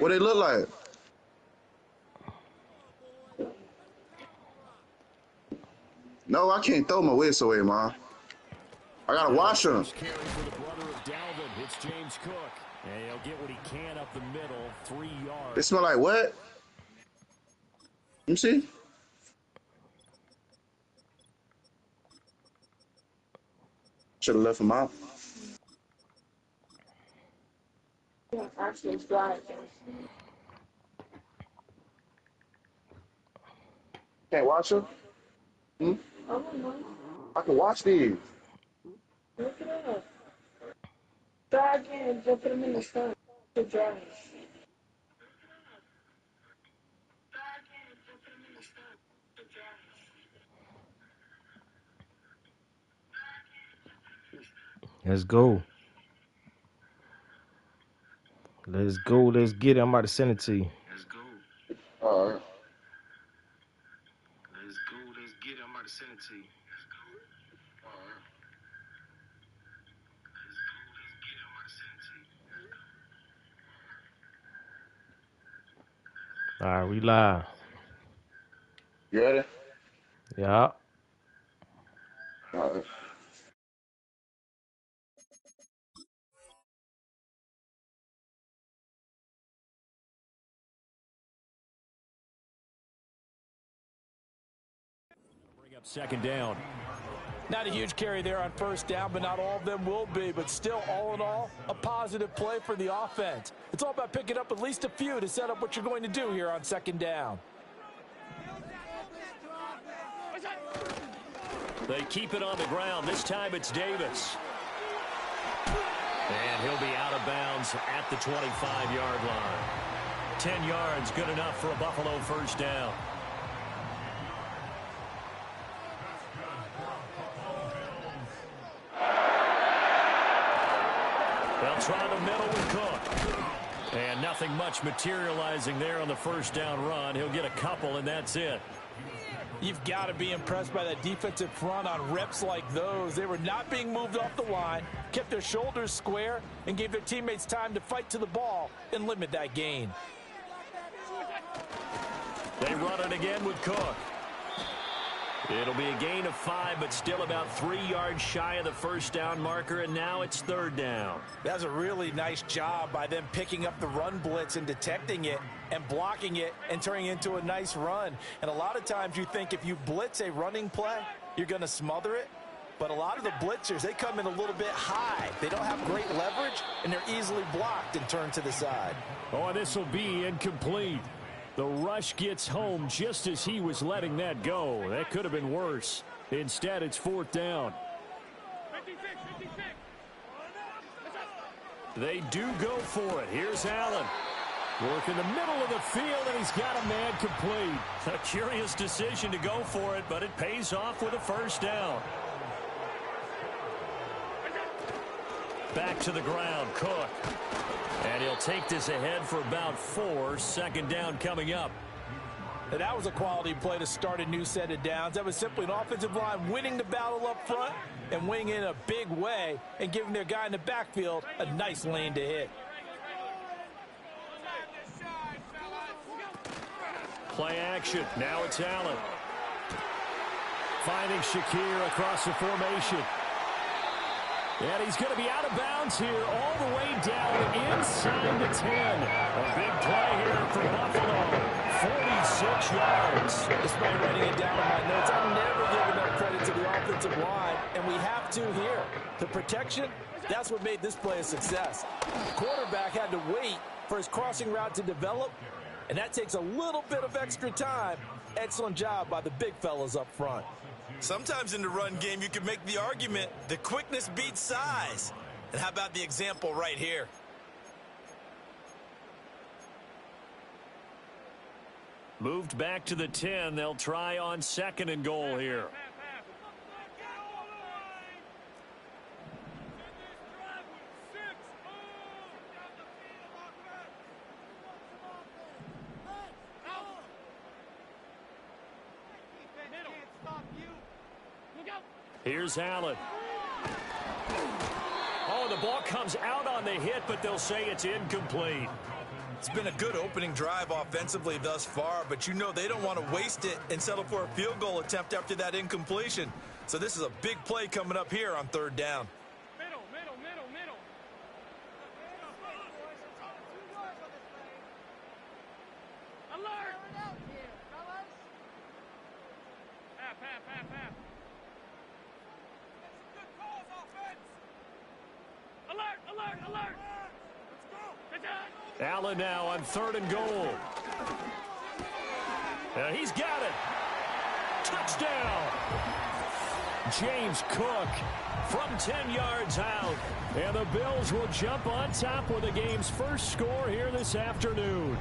What they look like? No, I can't throw my weights away, man. I gotta wash them. Carry for the brother of Dalvin. It's James Cook. And he'll get what he can up the middle, 3 yards. They smell like what? Let me see. Should have left them out. Yeah, actually, it's dry. Can't watch them? Hmm? I can watch these. Look it up. Try again. Just put them in the sun. It's dry. Let's go. Let's go. Let's get it. I'm about to send it to you. Let's go. All right. Let's go. Let's get it. I'm about to send it to you. Let's go. All right. Let's go. Let's get it. I'm about to send it to you. All right, we live. You ready? Yeah. All right. Bring up second down. Not a huge carry there on first down, but not all of them will be. But still, all in all, a positive play for the offense. It's all about picking up at least a few to set up what you're going to do here on second down. They keep it on the ground. This time it's Davis. And he'll be out of bounds at the 25-yard line. 10 yards, good enough for a Buffalo first down. They'll try the middle with Cook. And nothing much materializing there on the first down run. He'll get a couple, and that's it. You've got to be impressed by that defensive front on reps like those. They were not being moved off the line, kept their shoulders square, and gave their teammates time to fight to the ball and limit that gain. They run it again with Cook. It'll be a gain of 5, but still about 3 yards shy of the first down marker, and now it's third down. That's a really nice job by them picking up the run blitz and detecting it and blocking it and turning it into a nice run. And a lot of times you think if you blitz a running play, you're going to smother it. But a lot of the blitzers, they come in a little bit high. They don't have great leverage, and they're easily blocked and turned to the side. Oh, this will be incomplete. The rush gets home just as he was letting that go. That could have been worse. Instead, it's fourth down. They do go for it. Here's Allen. Work in the middle of the field, and he's got a man complete. A curious decision to go for it, but it pays off with a first down. Back to the ground, Cook. And he'll take this ahead for about 4. Second down coming up. And that was a quality play to start a new set of downs. That was simply an offensive line winning the battle up front and winning in a big way and giving their guy in the backfield a nice lane to hit. Play action. Now it's Allen. Finding Shakir across the formation. And he's going to be out of bounds here all the way down inside the 10. A big play here for Buffalo. 46 yards. Despite writing it down in my notes, I never give enough credit to the offensive line, and we have to here. The protection, that's what made this play a success. The quarterback had to wait for his crossing route to develop, and that takes a little bit of extra time. Excellent job by the big fellas up front. Sometimes in the run game, you can make the argument that quickness beats size. And how about the example right here? Moved back to the 10. They'll try on second and goal here. Here's Allen. Oh, the ball comes out on the hit, but they'll say it's incomplete. It's been a good opening drive offensively thus far, but you know they don't want to waste it and settle for a field goal attempt after that incompletion. So this is a big play coming up here on 3rd down. Middle. Alert! Half. Good calls, offense. Alert! Let's go! Allen now on 3rd and goal. He's got it. Touchdown. James Cook from 10 yards out. And the Bills will jump on top with the game's first score here this afternoon.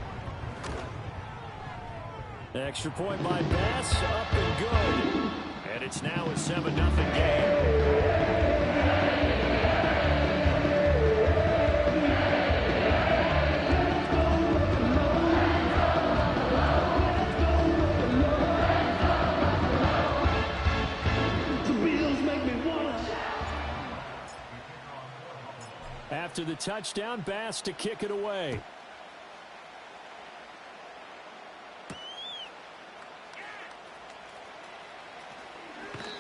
Extra point by Bass, up and good. And it's now a 7-0 game. After the touchdown, Bass to kick it away.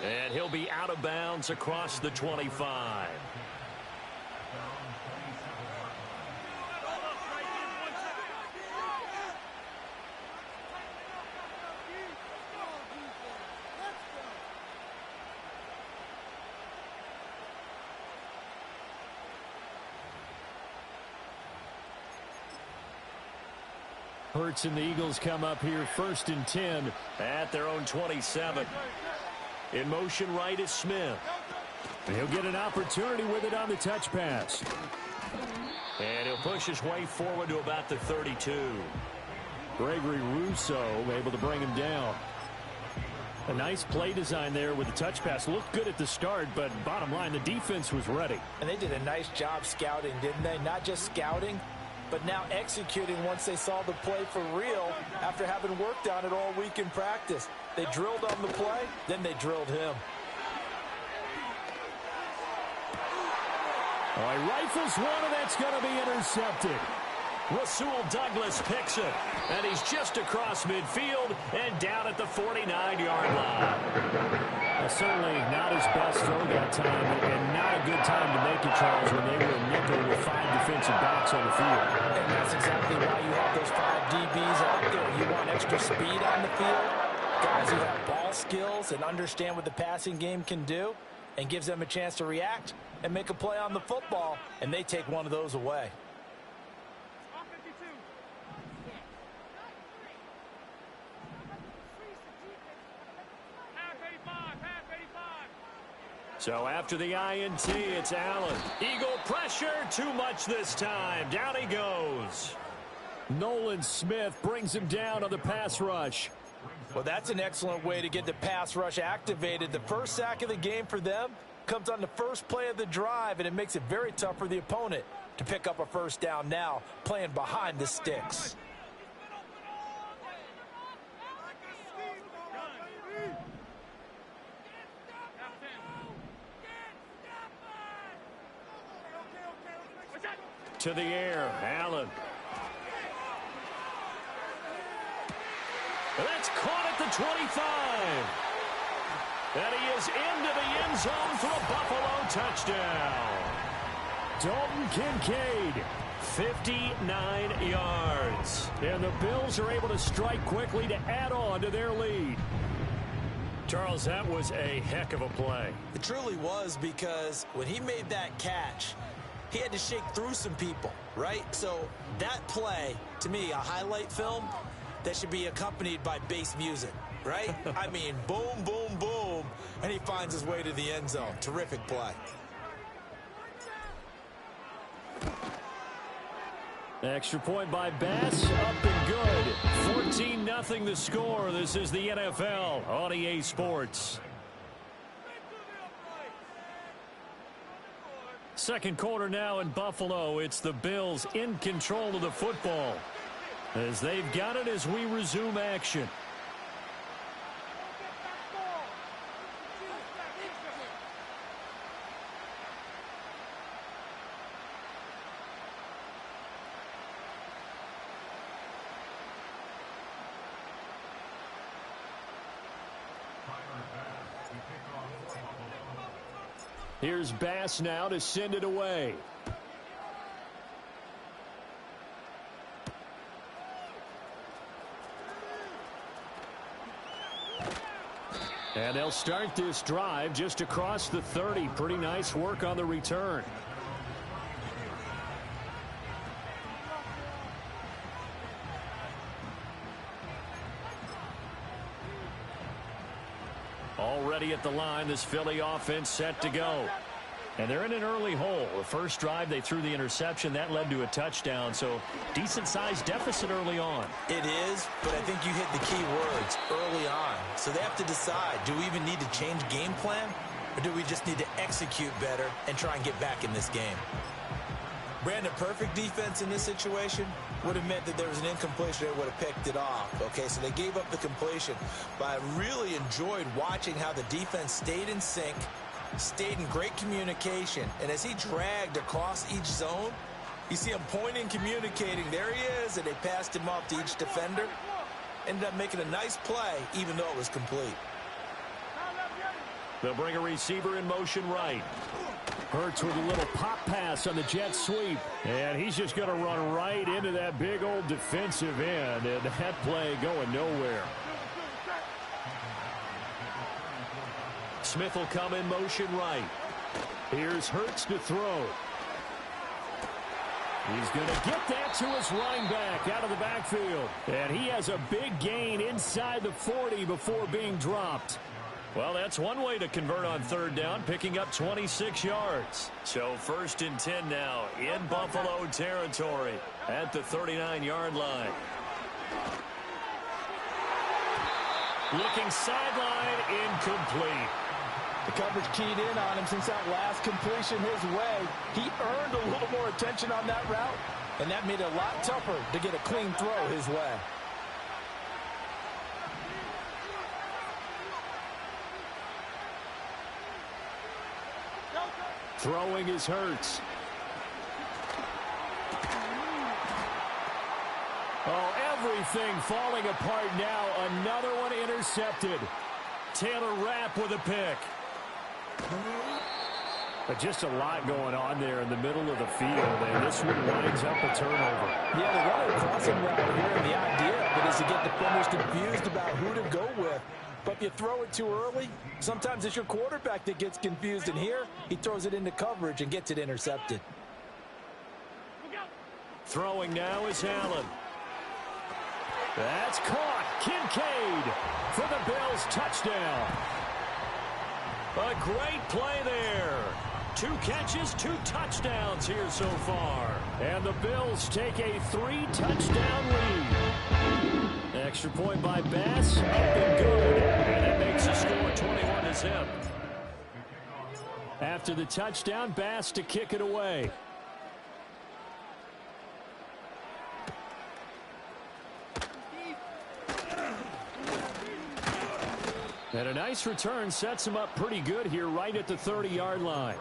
And he'll be out of bounds across the 25. Hurts and the Eagles come up here 1st and 10 at their own 27. In motion right is Smith. And he'll get an opportunity with it on the touch pass. And he'll push his way forward to about the 32. Gregory Rousseau able to bring him down. A nice play design there with the touch pass. Looked good at the start, but bottom line, the defense was ready. And they did a nice job scouting, didn't they? Not just scouting, but now executing once they saw the play for real after having worked on it all week in practice. They drilled on the play, then they drilled him. All right, rifles one, and that's going to be intercepted. Rasul Douglas picks it, and he's just across midfield and down at the 49-yard line. Certainly not his best throw that time, and not a good time to make it, Charles, when they were a nickel with 5 defensive backs on the field. And that's exactly why you have those 5 DBs out there. You want extra speed on the field, guys who have ball skills and understand what the passing game can do, and gives them a chance to react and make a play on the football, and they take one of those away. So after the INT, it's Allen. Eagle pressure, too much this time. Down he goes. Nolan Smith brings him down on the pass rush. Well, that's an excellent way to get the pass rush activated. The first sack of the game for them comes on the first play of the drive, and it makes it very tough for the opponent to pick up a first down now, playing behind the sticks. To the air, Allen. And that's caught at the 25. And he is into the end zone for a Buffalo touchdown. Dalton Kincaid, 59 yards. And the Bills are able to strike quickly to add on to their lead. Charles, that was a heck of a play. It truly was, because when he made that catch, he had to shake through some people, right? So that play, to me, a highlight film that should be accompanied by bass music, right? I mean, boom, boom, boom, and he finds his way to the end zone. Terrific play. Extra point by Bass, up and good. 14-0 the score. This is the NFL on EA Sports. Second quarter now in Buffalo. It's the Bills in control of the football as they've got it as we resume action. Here's Bass now to send it away. And they'll start this drive just across the 30. Pretty nice work on the return. Already at the line, this Philly offense set to go. And they're in an early hole. The first drive, they threw the interception. That led to a touchdown, so decent-sized deficit early on. It is, but I think you hit the key words, early on. So they have to decide, do we even need to change game plan, or do we just need to execute better and try and get back in this game? Brandon, perfect defense in this situation would have meant that there was an incompletion that would have picked it off. Okay, so they gave up the completion. But I really enjoyed watching how the defense stayed in sync, stayed in great communication, and as he dragged across each zone, you see him pointing, communicating. There he is, and they passed him off to each defender. Ended up making a nice play, even though it was complete. They'll bring a receiver in motion right. Hurts with a little pop pass on the jet sweep. And he's just going to run right into that big old defensive end, and that play going nowhere. Smith will come in motion right. Here's Hurts to throw. He's going to get that to his running back out of the backfield. And he has a big gain inside the 40 before being dropped. Well, that's one way to convert on third down, picking up 26 yards. So 1st and 10 now in Buffalo territory at the 39-yard line. Looking sideline, incomplete. The coverage keyed in on him since that last completion his way. He earned a little more attention on that route, and that made it a lot tougher to get a clean throw his way. Throwing is Hurts. Oh, everything falling apart now. Another one intercepted. Taylor Rapp with a pick. But just a lot going on there in the middle of the field, and this one winds up a turnover. Yeah, they run a crossing route here, and the idea of it is to get defenders confused about who to go with. But if you throw it too early, sometimes it's your quarterback that gets confused, and here he throws it into coverage and gets it intercepted. Throwing now is Allen. That's caught. Kincaid for the Bills touchdown. A great play there. 2 catches, 2 touchdowns here so far. And the Bills take a 3-touchdown lead. Extra point by Bass, up and good. And it makes the score 21-0. After the touchdown, Bass to kick it away. And a nice return sets him up pretty good here right at the 30-yard line.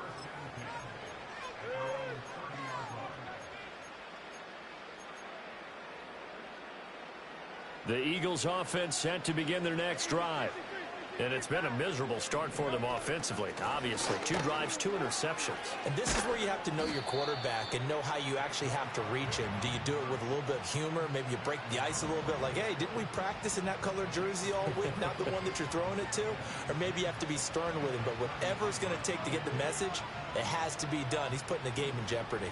The Eagles offense set to begin their next drive. And it's been a miserable start for them offensively. Obviously, 2 drives, 2 interceptions. And this is where you have to know your quarterback and know how you actually have to reach him. Do you do it with a little bit of humor? Maybe you break the ice a little bit like, hey, didn't we practice in that color jersey all week, not the one that you're throwing it to? Or maybe you have to be stern with him. But whatever it's going to take to get the message, it has to be done. He's putting the game in jeopardy.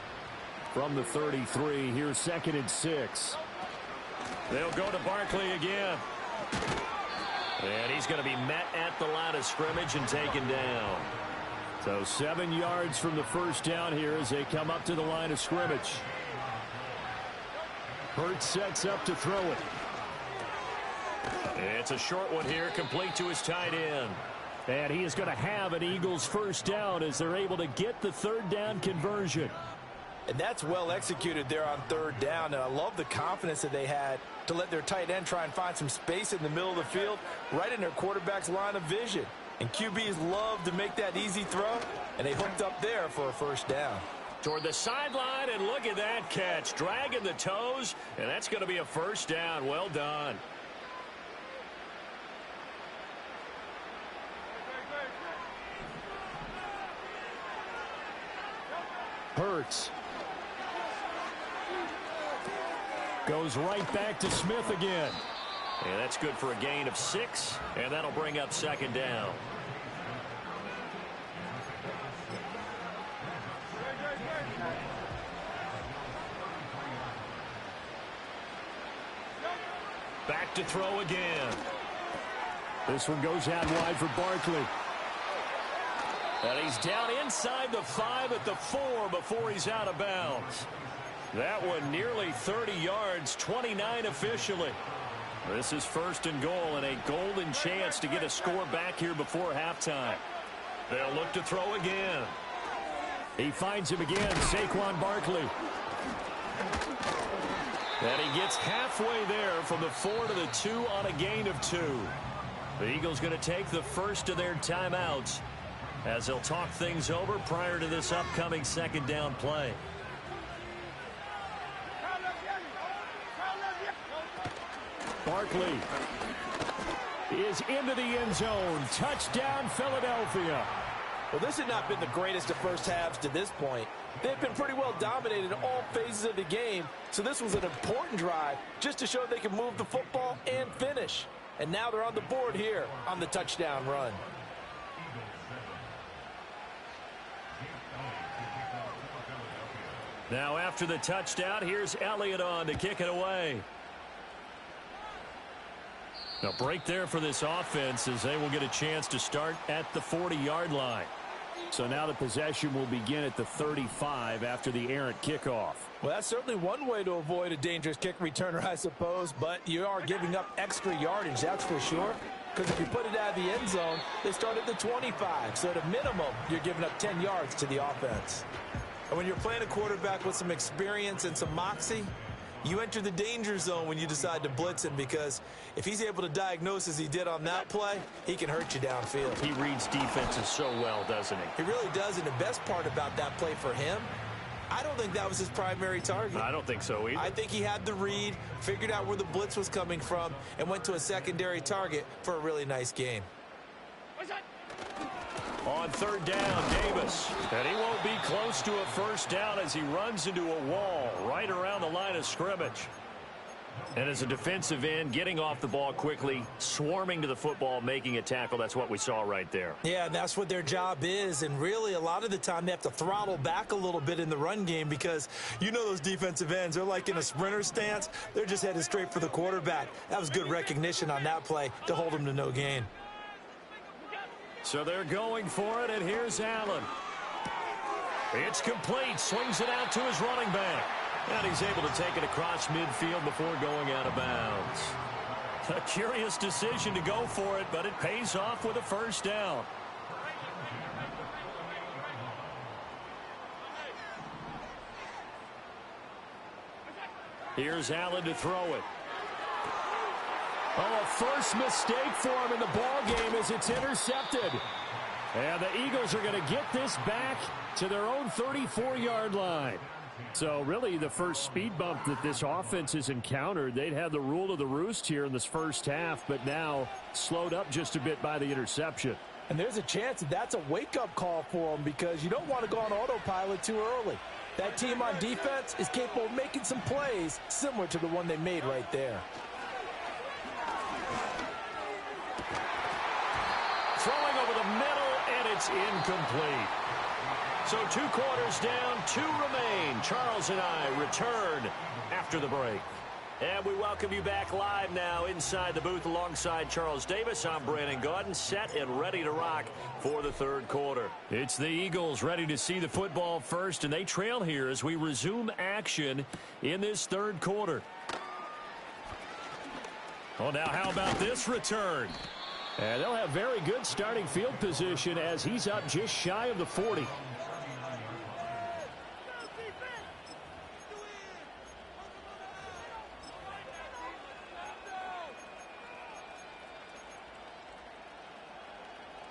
From the 33, here's 2nd and 6. They'll go to Barkley again. And he's going to be met at the line of scrimmage and taken down. So 7 yards from the first down here as they come up to the line of scrimmage. Hurts sets up to throw it. It's a short one here, complete to his tight end. And he is going to have an Eagles first down as they're able to get the 3rd down conversion. And that's well executed there on 3rd down. And I love the confidence that they had to let their tight end try and find some space in the middle of the field, right in their quarterback's line of vision. And QBs love to make that easy throw, and they hooked up there for a first down. Toward the sideline, and look at that catch. Dragging the toes, and that's going to be a first down. Well done. Hurts. Goes right back to Smith again. And that's good for a gain of 6, and that'll bring up second down. Back to throw again. This one goes out wide for Barkley. And he's down inside the 5 at the 4 before he's out of bounds. That one nearly 30 yards, 29 officially. This is first and goal and a golden chance to get a score back here before halftime. They'll look to throw again. He finds him again, Saquon Barkley. And he gets halfway there from the 4 to the 2 on a gain of 2. The Eagles going to take the first of their timeouts as they'll talk things over prior to this upcoming second down play. Barkley is into the end zone. Touchdown, Philadelphia. Well, this has not been the greatest of first halves to this point. They've been pretty well dominated in all phases of the game, so this was an important drive just to show they can move the football and finish. And now they're on the board here on the touchdown run. Now after the touchdown, here's Elliott on to kick it away. A break there for this offense as they will get a chance to start at the 40-yard line. So now the possession will begin at the 35 after the errant kickoff. Well, that's certainly one way to avoid a dangerous kick returner, I suppose, but you are giving up extra yardage, that's for sure. Because if you put it out of the end zone, they start at the 25. So at a minimum, you're giving up 10 yards to the offense. And when you're playing a quarterback with some experience and some moxie, you enter the danger zone when you decide to blitz him, because if he's able to diagnose as he did on that play, he can hurt you downfield. He reads defenses so well, doesn't he? He really does, and the best part about that play for him, I don't think that was his primary target. I don't think so either. I think he had the read, figured out where the blitz was coming from, and went to a secondary target for a really nice game. On third down, Davis. And he won't be close to a first down as he runs into a wall right around the line of scrimmage. And as a defensive end, getting off the ball quickly, swarming to the football, making a tackle, that's what we saw right there. Yeah, that's what their job is, and really a lot of the time they have to throttle back a little bit in the run game, because you know those defensive ends, they're like in a sprinter stance. They're just headed straight for the quarterback. That was good recognition on that play to hold him to no gain. So they're going for it, and here's Allen. It's complete. Swings it out to his running back. And he's able to take it across midfield before going out of bounds. A curious decision to go for it, but it pays off with a first down. Here's Allen to throw it. Oh, a first mistake for him in the ball game as it's intercepted. And the Eagles are going to get this back to their own 34-yard line. So really the first speed bump that this offense has encountered, they'd had the rule of the roost here in this first half, but now slowed up just a bit by the interception. And there's a chance that that's a wake-up call for them, because you don't want to go on autopilot too early. That team on defense is capable of making some plays similar to the one they made right there. Throwing over the middle, and it's incomplete. So 2 quarters down, 2 remain. Charles and I return after the break. And we welcome you back live now inside the booth alongside Charles Davis. I'm Brandon Gaudin, set and ready to rock for the third quarter. It's the Eagles ready to see the football first, and they trail here as we resume action in this third quarter. Well, now how about this return? And they'll have very good starting field position as he's up just shy of the 40.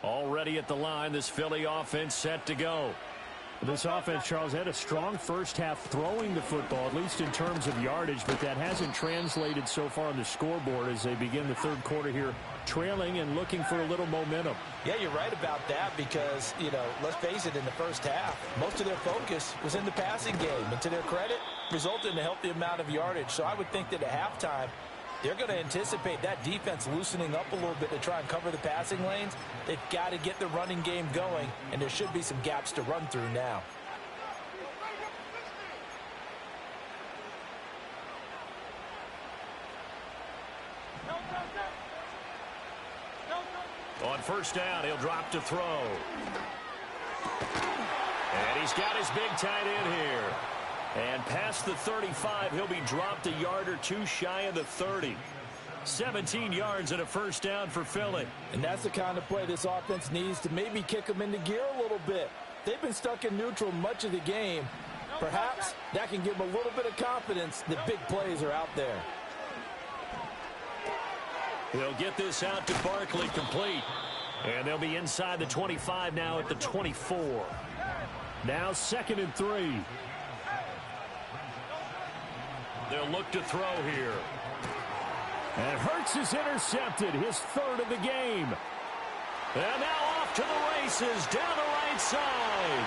Already at the line, this Philly offense set to go. This offense, Charles, had a strong first half throwing the football, at least in terms of yardage, but that hasn't translated so far on the scoreboard as they begin the third quarter here trailing and looking for a little momentum. Yeah, you're right about that because, let's face it, in the first half, most of their focus was in the passing game. And to their credit, resulted in a healthy amount of yardage. So I would think that at halftime, they're going to anticipate that defense loosening up a little bit to try and cover the passing lanes. They've got to get the running game going, and there should be some gaps to run through now. On first down, he'll drop to throw. And he's got his big tight end here. And past the 35, he'll be dropped a yard or two shy of the 30. 17 yards and a first down for Philly. And that's the kind of play this offense needs to maybe kick them into gear a little bit. They've been stuck in neutral much of the game. Perhaps that can give them a little bit of confidence that big plays are out there. They'll get this out to Barkley complete. And they'll be inside the 25 now at the 24. Now 2nd and 3. They'll look to throw here. And Hurts is intercepted, his 3rd of the game. And now off to the races down the right side.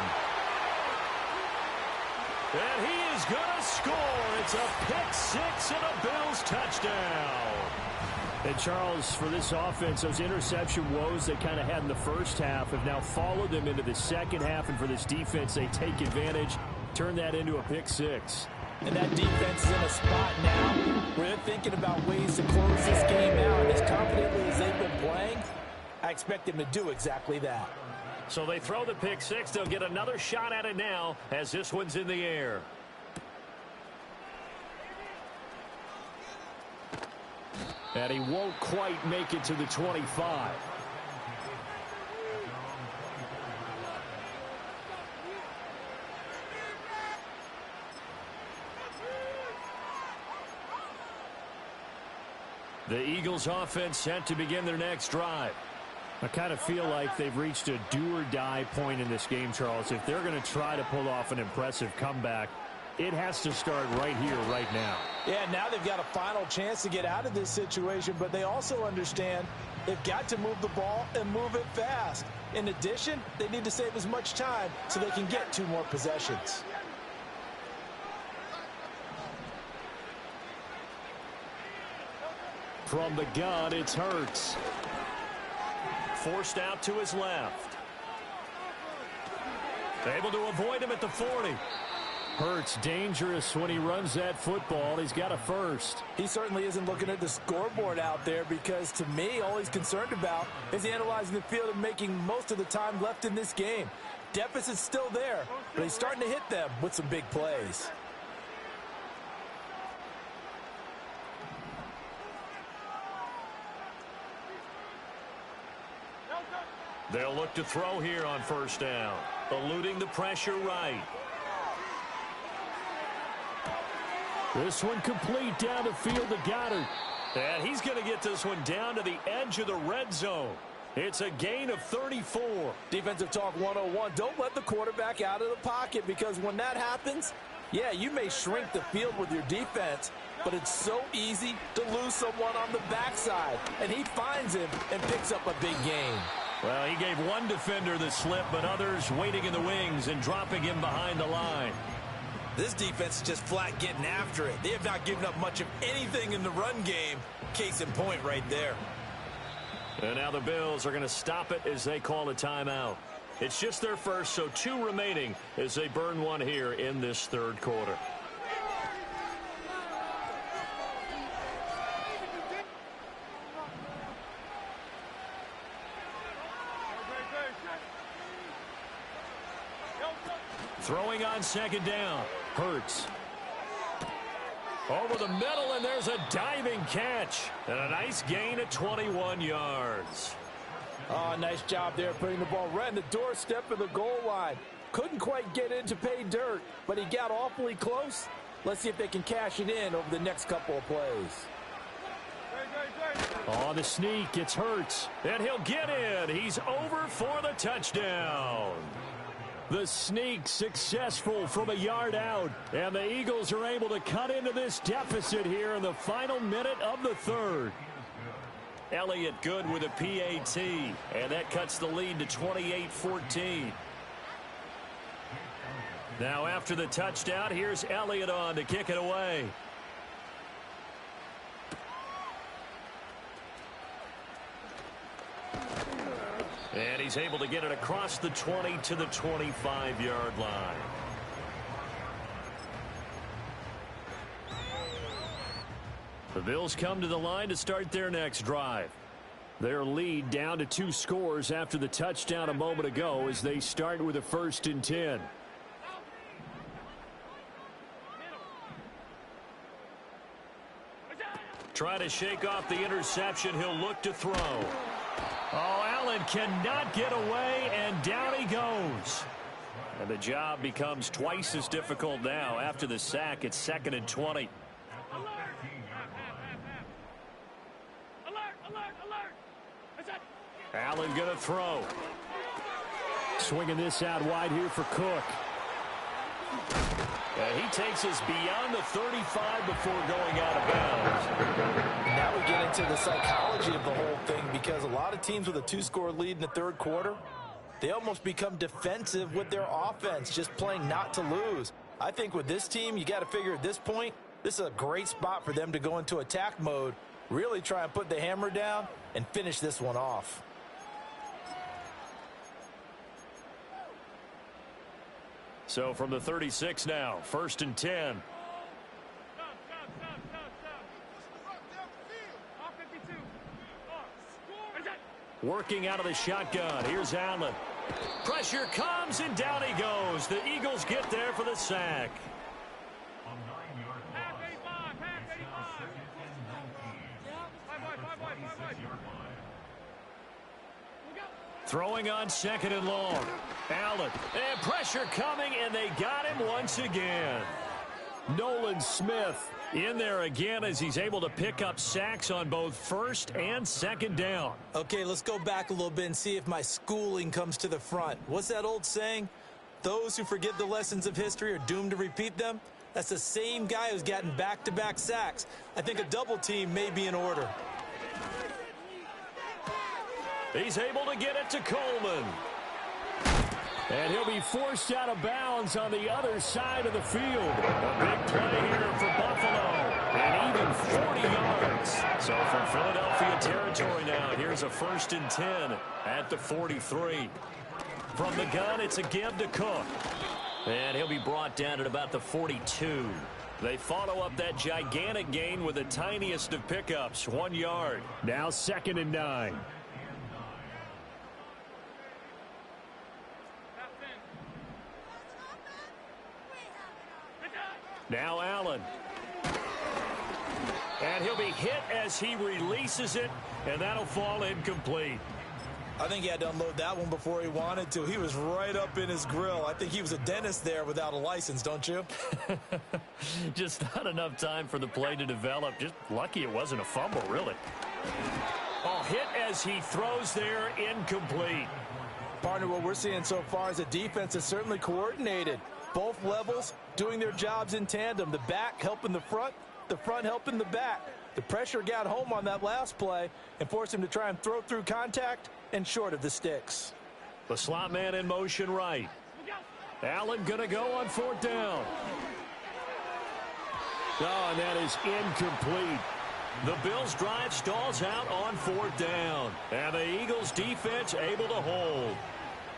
And he is going to score. It's a pick six and a Bills touchdown. And Charles, for this offense, those interception woes they kind of had in the first half have now followed them into the second half. And for this defense, they take advantage, turn that into a pick six. And that defense is in a spot now where they're thinking about ways to close this game out. And as confidently as they've been playing, I expect them to do exactly that. So they throw the pick six. They'll get another shot at it now as this one's in the air. And he won't quite make it to the 25. The Eagles offense set to begin their next drive. I kind of feel like they've reached a do-or-die point in this game, Charles. If they're going to try to pull off an impressive comeback, it has to start right here, right now. Yeah, now they've got a final chance to get out of this situation, but they also understand they've got to move the ball and move it fast. In addition, they need to save as much time so they can get 2 more possessions. From the gun, it's Hurts. Forced out to his left. Able to avoid him at the 40. Hurts dangerous when he runs that football. He's got a first. He certainly isn't looking at the scoreboard out there because, to me, all he's concerned about is analyzing the field and making most of the time left in this game. Deficit's still there, but he's starting to hit them with some big plays. They'll look to throw here on first down. Eluding the pressure right. This one complete down the field to Goddard. And he's going to get this one down to the edge of the red zone. It's a gain of 34. Defensive talk 101. Don't let the quarterback out of the pocket because when that happens, yeah, you may shrink the field with your defense, but it's so easy to lose someone on the backside. And he finds him and picks up a big gain. Well, he gave one defender the slip, but others waiting in the wings and dropping him behind the line. This defense is just flat getting after it. They have not given up much of anything in the run game. Case in point right there. And now the Bills are going to stop it as they call a timeout. It's just their first, so 2 remaining as they burn one here in this third quarter. Throwing on second down. Hurts. Over the middle, and there's a diving catch. And a nice gain of 21 yards. Oh, nice job there putting the ball right in the doorstep of the goal line. Couldn't quite get in to pay dirt, but he got awfully close. Let's see if they can cash it in over the next couple of plays. On the sneak, it's Hurts. And he'll get in. He's over for the touchdown. The sneak successful from a yard out. And the Eagles are able to cut into this deficit here in the final minute of the third. Elliott good with a PAT. And that cuts the lead to 28-14. Now after the touchdown, here's Elliott on to kick it away. And he's able to get it across the 20 to the 25-yard line. The Bills come to the line to start their next drive. Their lead down to 2 scores after the touchdown a moment ago as they start with a 1st and 10. Try to shake off the interception. He'll look to throw. Oh, Allen cannot get away, and down he goes. And the job becomes twice as difficult now. After the sack, it's 2nd and 20. Allen going to throw. Swinging this out wide here for Cook. And he takes us beyond the 35 before going out of bounds. Now we get into the psychology of the whole thing, because a lot of teams with a 2-score lead in the third quarter, they almost become defensive with their offense, just playing not to lose. I think with this team, you got to figure at this point, this is a great spot for them to go into attack mode, really try and put the hammer down and finish this one off. So from the 36 now, 1st and 10. Working out of the shotgun. Here's Allen. Pressure comes, and down he goes. The Eagles get there for the sack. Throwing on 2nd and long. Allen, and pressure coming, and they got him once again. Nolan Smith in there again as he's able to pick up sacks on both 1st and 2nd down. Okay, let's go back a little bit and see if my schooling comes to the front. What's that old saying? Those who forget the lessons of history are doomed to repeat them. That's the same guy who's gotten back-to-back sacks. I think a double team may be in order. He's able to get it to Coleman. And he'll be forced out of bounds on the other side of the field. A big play here for Buffalo. And even 40 yards. So from Philadelphia territory now, here's a 1st and 10 at the 43. From the gun, it's a give to Cook. And he'll be brought down at about the 42. They follow up that gigantic gain with the tiniest of pickups, 1 yard. Now 2nd and 9. Now Allen. And he'll be hit as he releases it, and that'll fall incomplete. I think he had to unload that one before he wanted to. He was right up in his grill. I think he was a dentist there without a license, don't you? Just not enough time for the play to develop. Just lucky it wasn't a fumble, really. Oh, hit as he throws there, incomplete. Partner, what we're seeing so far is the defense is certainly coordinated. Both levels doing their jobs in tandem. The back helping the front helping the back. The pressure got home on that last play and forced him to try and throw through contact and short of the sticks. The slot man in motion right. Allen going to go on 4th down. Oh, and that is incomplete. The Bills' drive stalls out on 4th down. And the Eagles' defense able to hold.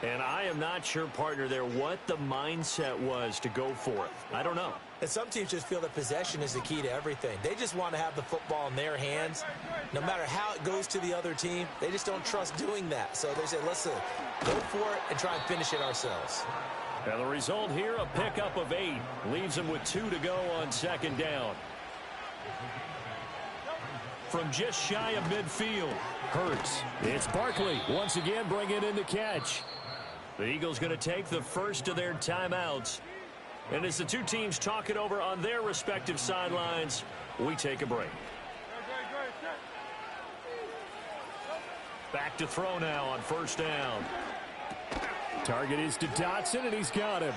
And I am not sure, partner, there what the mindset was to go for it. I don't know. And some teams just feel that possession is the key to everything. They just want to have the football in their hands. No matter how it goes to the other team, they just don't trust doing that. So they say, let's go for it and try and finish it ourselves. And the result here, a pickup of 8. Leaves them with 2 to go on 2nd down. From just shy of midfield, Hurts. It's Barkley once again bringing in the catch. The Eagles going to take the first of their timeouts. And as the two teams talk it over on their respective sidelines, we take a break. Back to throw now on 1st down. Target is to Dotson, and he's got him.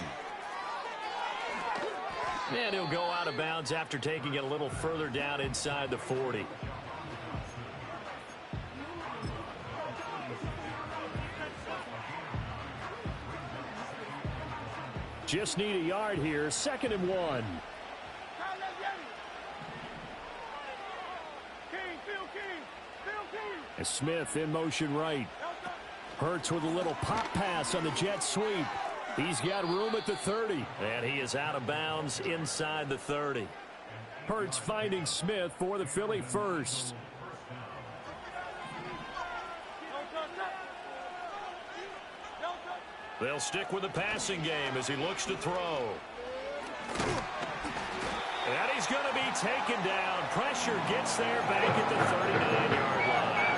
And he'll go out of bounds after taking it a little further down inside the 40. Just need a yard here. 2nd and 1. And Smith in motion right. Hurts with a little pop pass on the jet sweep. He's got room at the 30. And he is out of bounds inside the 30. Hurts finding Smith for the Philly first. They'll stick with the passing game as he looks to throw. And he's going to be taken down. Pressure gets there back at the 39-yard line.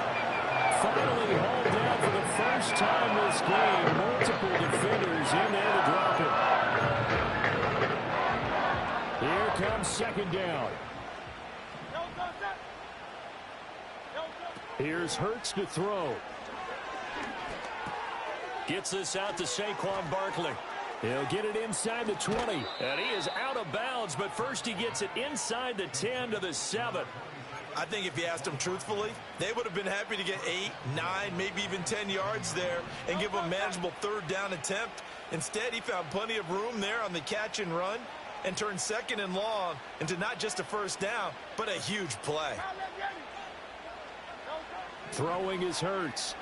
Finally hauled down for the first time this game. Multiple defenders in there to drop it. Here comes 2nd down. Here's Hurts to throw. Gets this out to Saquon Barkley. He'll get it inside the 20. And he is out of bounds, but first he gets it inside the 10 to the 7. I think if you asked them truthfully, they would have been happy to get 8, 9, maybe even 10 yards there and give them a manageable 3rd down attempt. Instead, he found plenty of room there on the catch and run and turned 2nd and long into not just a 1st down, but a huge play. Throwing is Hurts.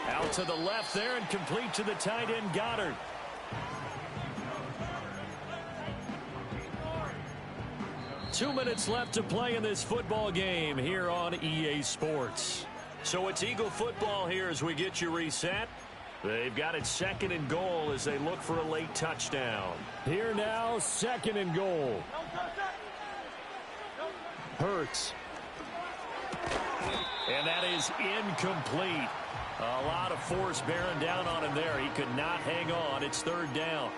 Out to the left there and complete to the tight end Goddard. Two minutes left to play in this football game here on EA Sports. So it's Eagle football here as we get you reset. They've got it 2nd and goal as they look for a late touchdown. Here now, 2nd and goal. Hurts. And that is incomplete. A lot of force bearing down on him there. He could not hang on. It's 3rd down.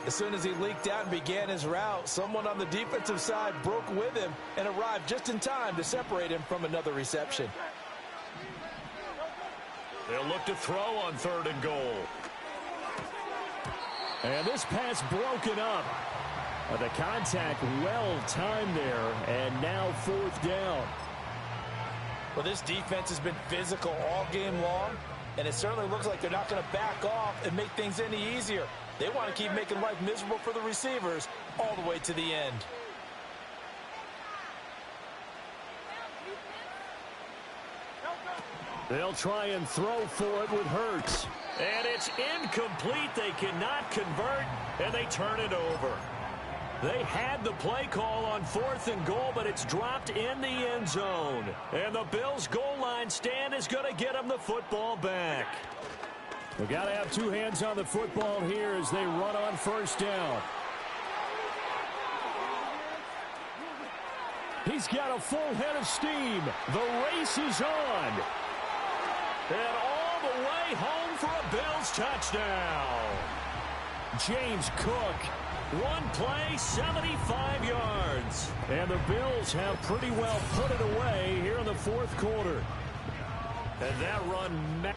As soon as he leaked out and began his route, someone on the defensive side broke with him and arrived just in time to separate him from another reception. They'll look to throw on 3rd and goal. And this pass broken up. The contact well timed there, and now 4th down. Well, this defense has been physical all game long, and it certainly looks like they're not going to back off and make things any easier. They want to keep making life miserable for the receivers all the way to the end. They'll try and throw for it with Hurts. And it's incomplete. They cannot convert, and they turn it over. They had the play call on 4th and goal, but it's dropped in the end zone. And the Bills' goal line stand is going to get them the football back. They've got to have two hands on the football here as they run on 1st down. He's got a full head of steam. The race is on. And all the way home for a Bills touchdown. James Cook. One play, 75 yards. And the Bills have pretty well put it away here in the 4th quarter. And that run...